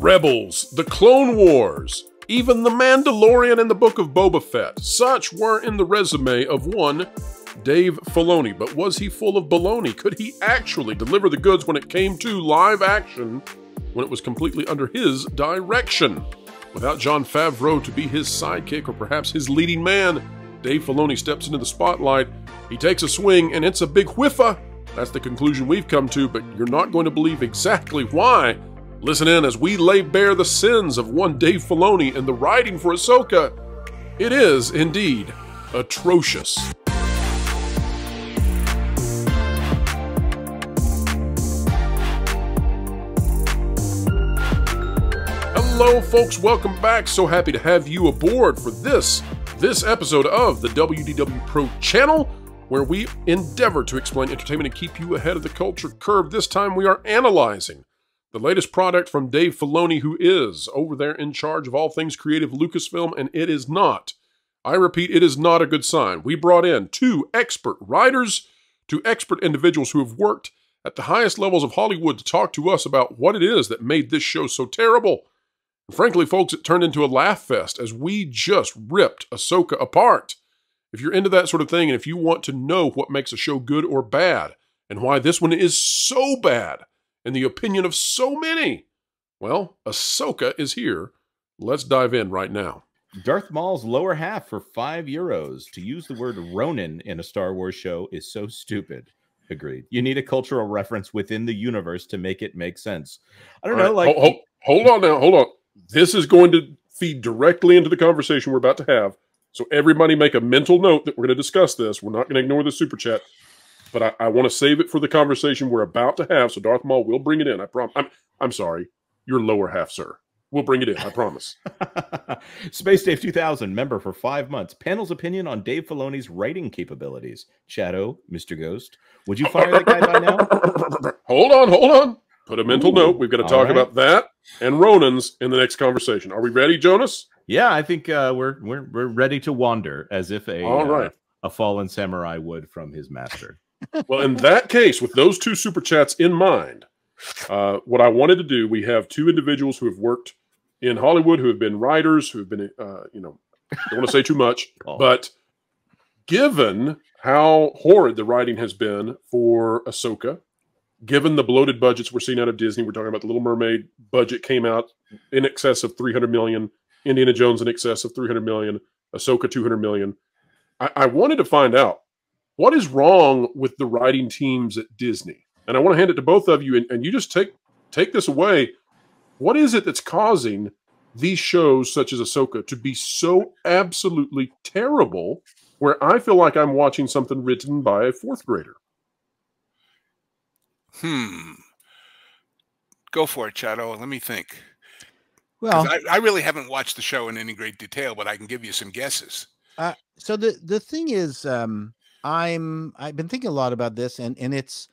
Rebels, the Clone Wars, even the Mandalorian and the Book of Boba Fett. Such were in the resume of one Dave Filoni. But was he full of baloney? Could he actually deliver the goods when it came to live action, when it was completely under his direction? Without Jon Favreau to be his sidekick or perhaps his leading man, Dave Filoni steps into the spotlight. He takes a swing, and it's a big whiffa. That's the conclusion we've come to, but you're not going to believe exactly why. Listen in as we lay bare the sins of one Dave Filoni and the writing for Ahsoka. It is, indeed, atrocious. Hello, folks. Welcome back. So happy to have you aboard for this episode of the WDW Pro channel, where we endeavor to explain entertainment and keep you ahead of the culture curve. This time we are analyzing the latest product from Dave Filoni, who is over there in charge of all things creative Lucasfilm, and it is not, I repeat, it is not a good sign. We brought in two expert writers, two expert individuals who have worked at the highest levels of Hollywood to talk to us about what it is that made this show so terrible. And frankly, folks, it turned into a laugh fest as we just ripped Ahsoka apart. If you're into that sort of thing, and if you want to know what makes a show good or bad, and why this one is so bad, in the opinion of so many, well, Ahsoka is here. Let's dive in right now. Darth Maul's lower half for €5. To use the word Ronin in a Star Wars show is so stupid. Agreed. You need a cultural reference within the universe to make it make sense. I don't know, like... Hold on now, hold on. This is going to feed directly into the conversation we're about to have. So everybody make a mental note that we're going to discuss this. We're not going to ignore the super chat, but I want to save it for the conversation we're about to have. So Darth Maul will bring it in. I promise. I'm sorry. Your lower half, sir. We'll bring it in. I promise. Space Dave 2000, member for 5 months. Panel's opinion on Dave Filoni's writing capabilities. Shadow, Mr. Ghost. Would you fire that guy by now? Hold on. Put a mental note. We've got to talk about that and Ronins in the next conversation. Are we ready, Jonas? Yeah, I think we're ready to wander as if a fallen samurai would from his master. Well, in that case, with those two super chats in mind, what I wanted to do, we have two individuals who have worked in Hollywood, who have been writers, who have been, don't want to say too much, but given how horrid the writing has been for Ahsoka, given the bloated budgets we're seeing out of Disney, we're talking about the Little Mermaid budget came out in excess of $300 million, Indiana Jones in excess of $300 million, Ahsoka $200 million. I wanted to find out what is wrong with the writing teams at Disney. And I want to hand it to both of you, and you just take this away. What is it that's causing these shows such as Ahsoka to be so absolutely terrible, where I feel like I'm watching something written by a fourth grader? Go for it, Shadow. Let me think. Well, I really haven't watched the show in any great detail, but I can give you some guesses. So the thing is, I've been thinking a lot about this, and it's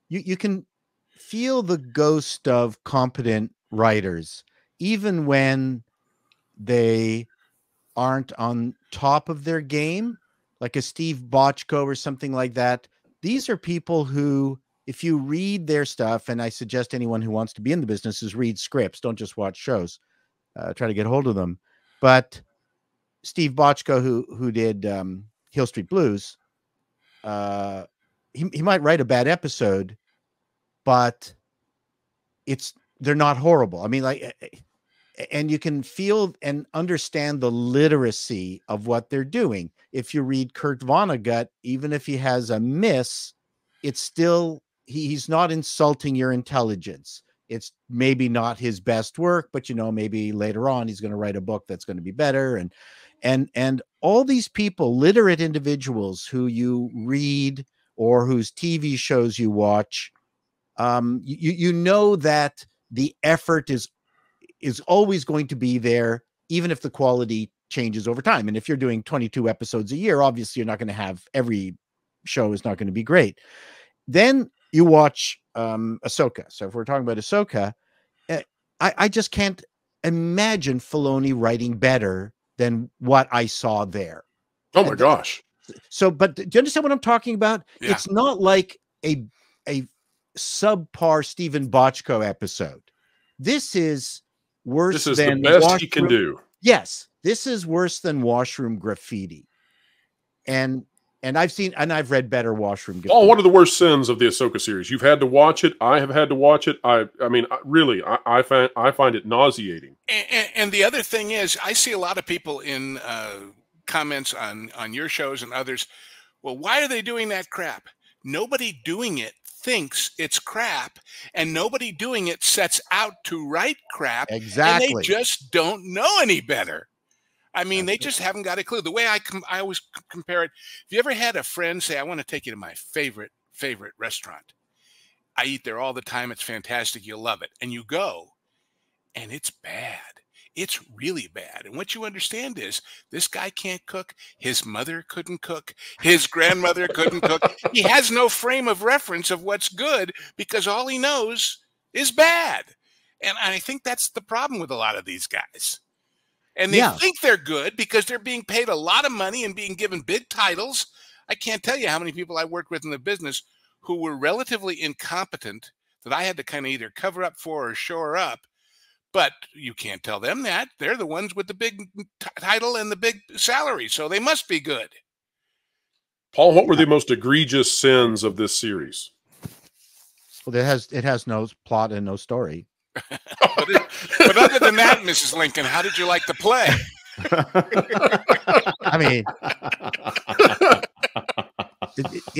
you can feel the ghost of competent writers, even when they aren't on top of their game, like a Steve Bochco or something like that. These are people who, if you read their stuff, and I suggest anyone who wants to be in the business is read scripts, don't just watch shows, try to get hold of them. But Steve Bochco, who did Hill Street Blues, he might write a bad episode, but they're not horrible. I mean, and you can feel and understand the literacy of what they're doing. If you read Kurt Vonnegut, even if he has a miss, it's still, he's not insulting your intelligence. It's maybe not his best work, but maybe later on he's going to write a book that's going to be better. And all these people, literate individuals who you read or whose TV shows you watch, you know that the effort is always going to be there, even if the quality changes over time. And if you're doing 22 episodes a year, obviously you're not going to have, every show is not going to be great. Then you watch Ahsoka. So if we're talking about Ahsoka, I just can't imagine Filoni writing better than what I saw there. Oh my gosh. So, but do you understand what I'm talking about? Yeah. It's not like a subpar Stephen Bochco episode. this is worse This is than the best he can do. Yes, this is worse than washroom graffiti. And I've read better washroom graffiti. Oh, what are the worst sins of the Ahsoka series? You've had to watch it. I have had to watch it. I mean, really, I find it nauseating. And the other thing is, I see a lot of people in comments on your shows and others. Well, why are they doing that crap? Nobody doing it thinks it's crap, and nobody doing it sets out to write crap. Exactly. And they just don't know any better. I mean, That's they just haven't got a clue. The way I always compare it, if you ever had a friend say, I want to take you to my favorite restaurant. I eat there all the time. It's fantastic. You'll love it. And you go, and it's bad. It's really bad. And what you understand is this guy can't cook. His mother couldn't cook. His grandmother couldn't cook. He has no frame of reference of what's good because all he knows is bad. And I think that's the problem with a lot of these guys. And they think they're good because they're being paid a lot of money and being given big titles. I can't tell you how many people I worked with in the business who were relatively incompetent that I had to kind of either cover up for or shore up. But you can't tell them that. They're the ones with the big title and the big salary, so they must be good. Paul, what were the most egregious sins of this series? Well, it has no plot and no story. But other than that, Mrs. Lincoln, how did you like the play? I mean,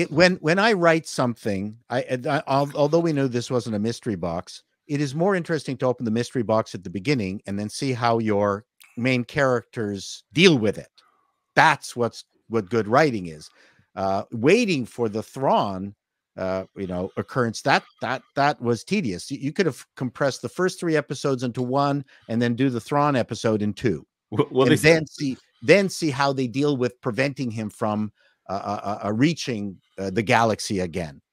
when I write something, although we knew this wasn't a mystery box, it is more interesting to open the mystery box at the beginning and then see how your main characters deal with it. That's what good writing is. Waiting for the thrawn occurrence that was tedious. You could have compressed the first 3 episodes into 1 and then do the thrawn episode in 2. Well, and then see how they deal with preventing him from reaching the galaxy again.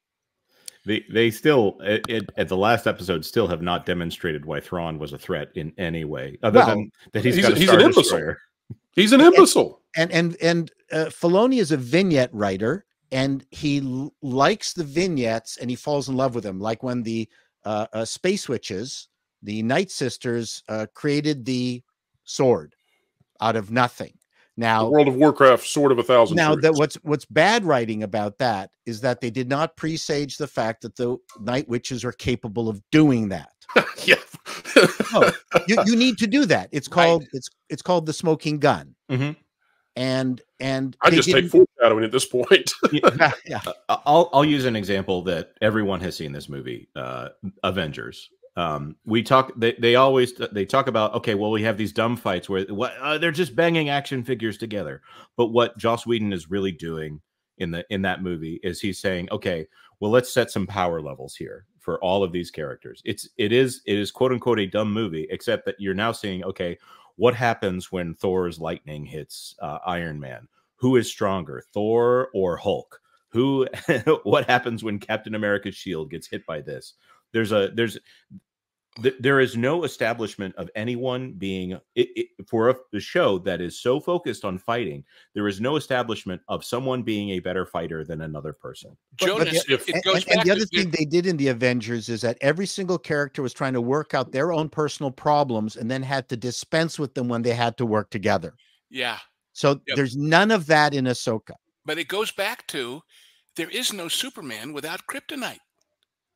They still at the last episode still have not demonstrated why Thrawn was a threat in any way other than that he's got a Star Destroyer. He's an imbecile. And Filoni is a vignette writer. And he likes the vignettes and he falls in love with them. Like when the Space Witches, the Night Sisters, created the sword out of nothing. Now, the World of Warcraft Sword of 1,000. Now, what's bad writing about that is that they did not presage the fact that the Night Witches are capable of doing that. Yeah. No, you need to do that. It's called it's called the smoking gun. Mm-hmm. And I just take foreshadowing at this point. Yeah. I'll use an example that everyone has seen this movie, Avengers. They talk about, okay, well, we have these dumb fights where they're just banging action figures together. But what Joss Whedon is really doing in that movie is he's saying, okay, well, let's set some power levels here for all of these characters. It is quote unquote a dumb movie, except that you're now seeing, okay, what happens when Thor's lightning hits Iron Man? Who is stronger, Thor or Hulk? What happens when Captain America's shield gets hit by this? There is no establishment of anyone being for a show that is so focused on fighting. There is no establishment of someone being a better fighter than another person. Jonas, the other thing they did in the Avengers is that every single character was trying to work out their own personal problems and then had to dispense with them when they had to work together. Yeah. So there's none of that in Ahsoka. But it goes back to there is no Superman without kryptonite.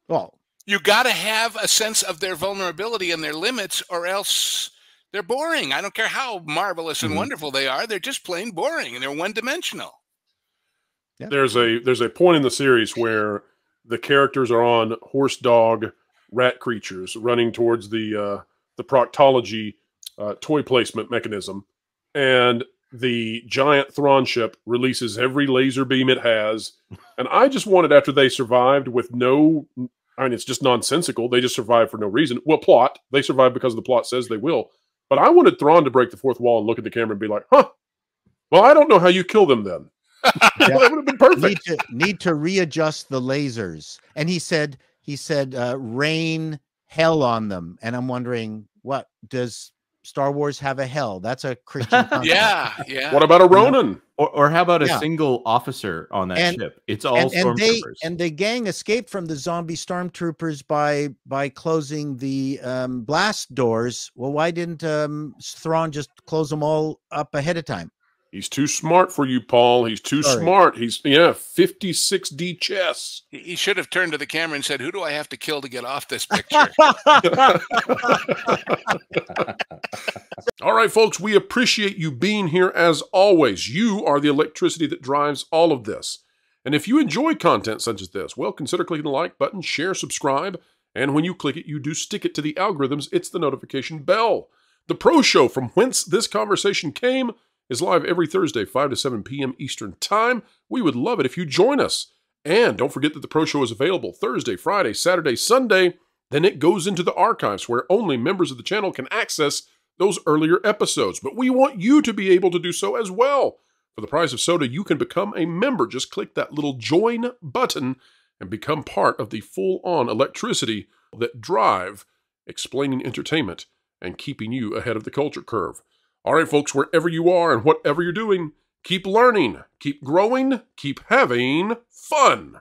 Well, you got to have a sense of their vulnerability and their limits, or else they're boring. I don't care how marvelous and wonderful they are; they're just plain boring, and they're one-dimensional. Yeah. There's a point in the series where the characters are on horse dog rat creatures running towards the proctology toy placement mechanism, and the giant Thrawn ship releases every laser beam it has, and I just wanted, after they survived with no. I mean, it's just nonsensical. They just survive for no reason. Well, plot. They survive because the plot says they will. But I wanted Thrawn to break the fourth wall and look at the camera and be like, huh, well, I don't know how you kill them then. That would have been perfect. Need to readjust the lasers. And he said, rain hell on them. And I'm wondering, what does Star Wars have a hell. That's a Christian concept. Yeah. What about a Ronin? Or how about a Yeah. single officer on that ship? It's all stormtroopers. And the gang escaped from the zombie stormtroopers by closing the blast doors. Well, why didn't Thrawn just close them all up ahead of time? He's too smart for you, Paul. He's too smart. He's 56D chess. He should have turned to the camera and said, "Who do I have to kill to get off this picture?" All right, folks, we appreciate you being here as always. You are the electricity that drives all of this. And if you enjoy content such as this, well, consider clicking the like button, share, subscribe, and when you click it, you do stick it to the algorithms. It's the notification bell. The Pro Show, from whence this conversation came, is live every Thursday, 5 to 7 p.m. Eastern Time. We would love it if you join us. And don't forget that the Pro Show is available Thursday, Friday, Saturday, Sunday. Then it goes into the archives where only members of the channel can access those earlier episodes. But we want you to be able to do so as well. For the price of soda, you can become a member. Just click that little join button and become part of the full-on electricity that drive explaining entertainment and keeping you ahead of the culture curve. All right, folks, wherever you are and whatever you're doing, keep learning, keep growing, keep having fun.